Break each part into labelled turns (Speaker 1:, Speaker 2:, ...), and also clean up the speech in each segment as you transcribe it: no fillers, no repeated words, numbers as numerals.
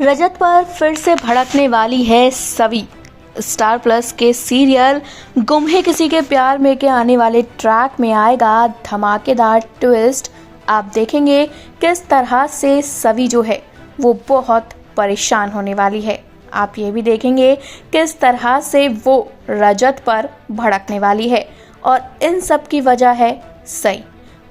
Speaker 1: रजत पर फिर से भड़कने वाली है सवी। स्टार प्लस के सीरियल गुम है किसी के प्यार में के आने वाले ट्रैक में आएगा धमाकेदार ट्विस्ट। आप देखेंगे किस तरह से सवी जो है वो बहुत परेशान होने वाली है। आप ये भी देखेंगे किस तरह से वो रजत पर भड़कने वाली है और इन सब की वजह है सई।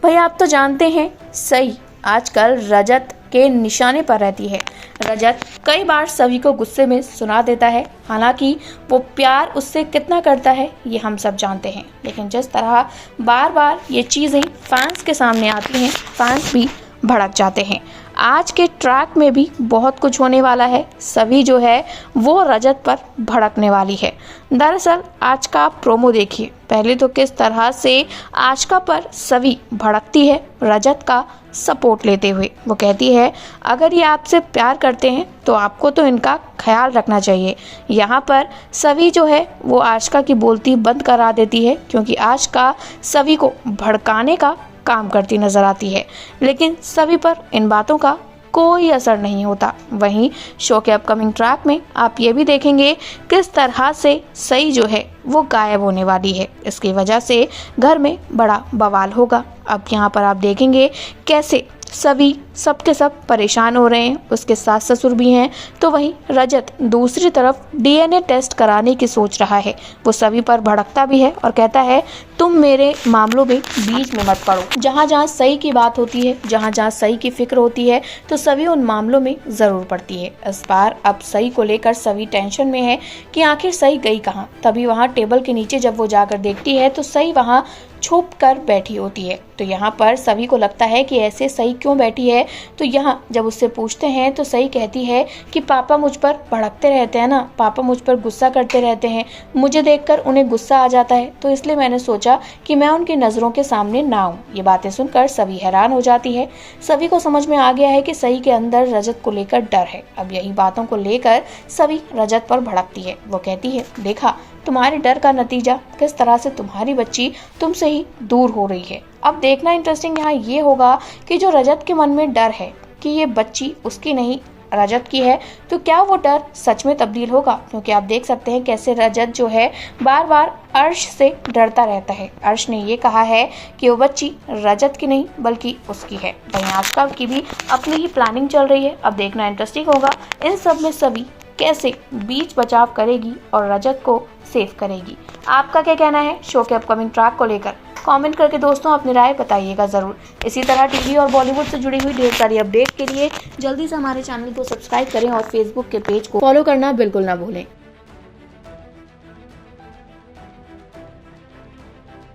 Speaker 1: भाई आप तो जानते हैं सई आजकल रजत के निशाने पर रहती है। रजत कई बार सभी को गुस्से में सुना देता है, हालांकि वो प्यार उससे कितना करता है ये हम सब जानते हैं। लेकिन जिस तरह बार बार ये चीज़ें फैंस के सामने आती हैं, फैंस भी भड़क जाते हैं। आज के ट्रैक में भी बहुत कुछ होने वाला है। सभी जो है वो रजत पर भड़कने वाली है। दरअसल आज का प्रोमो देखिए। पहले तो किस तरह से आशिका पर सभी भड़कती है रजत का सपोर्ट लेते हुए। वो कहती है अगर ये आपसे प्यार करते हैं तो आपको तो इनका ख्याल रखना चाहिए। यहाँ पर सभी जो है वो आशिका की बोलती बंद करा देती है, क्योंकि आशिका सभी को भड़काने का काम करती नजर आती है। लेकिन सभी पर इन बातों का कोई असर नहीं होता। वहीं शो के अपकमिंग ट्रैक में आप ये भी देखेंगे किस तरह से सई जो है वो गायब होने वाली है। इसकी वजह से घर में बड़ा बवाल होगा। अब यहाँ पर आप देखेंगे कैसे सभी सबके सब परेशान हो रहे हैं। उसके सास ससुर भी हैं, तो वहीं रजत दूसरी तरफ डीएनए टेस्ट कराने की सोच रहा है। वो सभी पर भड़कता भी है और कहता है तुम मेरे मामलों में बीच में मत पड़ो। जहाँ जहाँ सही की बात होती है, जहाँ जहाँ सही की फिक्र होती है, तो सभी उन मामलों में ज़रूर पड़ती है। इस बार अब सही को लेकर सभी टेंशन में है कि आखिर सही गई कहाँ। तभी वहाँ टेबल के नीचे जब वो जाकर देखती है तो सही वहाँ छुप कर बैठी होती है। तो यहाँ पर सभी को लगता है कि ऐसे सही क्यों बैठी है। तो यहाँ जब उससे पूछते हैं तो सही कहती है कि पापा मुझ पर भड़कते रहते हैं ना, पापा मुझ पर गुस्सा करते रहते हैं, मुझे देखकर उन्हें गुस्सा आ जाता है, तो इसलिए मैंने सोचा कि मैं उनकी नज़रों के सामने ना आऊँ। ये बातें सुनकर सभी हैरान हो जाती है। सभी को समझ में आ गया है कि सही के अंदर रजत को लेकर डर है। अब यही बातों को लेकर सभी रजत पर भड़कती है। वो कहती है देखा तुम्हारे डर का नतीजा किस तरह से तुम्हारी बच्ची तुमसे ही दूर हो रही है। अब देखना इंटरेस्टिंग यहाँ ये होगा कि जो रजत के मन में डर है कि ये बच्ची उसकी नहीं रजत की है, तो क्या वो डर सच में तब्दील होगा। क्योंकि आप देख सकते हैं कैसे रजत जो है बार बार अर्श से डरता रहता है। अर्श ने ये कहा है कि वो बच्ची रजत की नहीं बल्कि उसकी है। वहीं आजकल की भी अपनी ही प्लानिंग चल रही है। अब देखना इंटरेस्टिंग होगा इन सब में सभी कैसे बीच बचाव करेगी और रजत को सेव करेगी। आपका क्या कहना है शो के अपकमिंग ट्रैक को लेकर? कमेंट करके दोस्तों अपनी राय बताइएगा ज़रूर। इसी तरह टीवी और बॉलीवुड से जुड़ी हुई ढेर सारी अपडेट के लिए जल्दी से हमारे चैनल को सब्सक्राइब करें और फेसबुक के पेज को फॉलो करना बिल्कुल ना भूलें।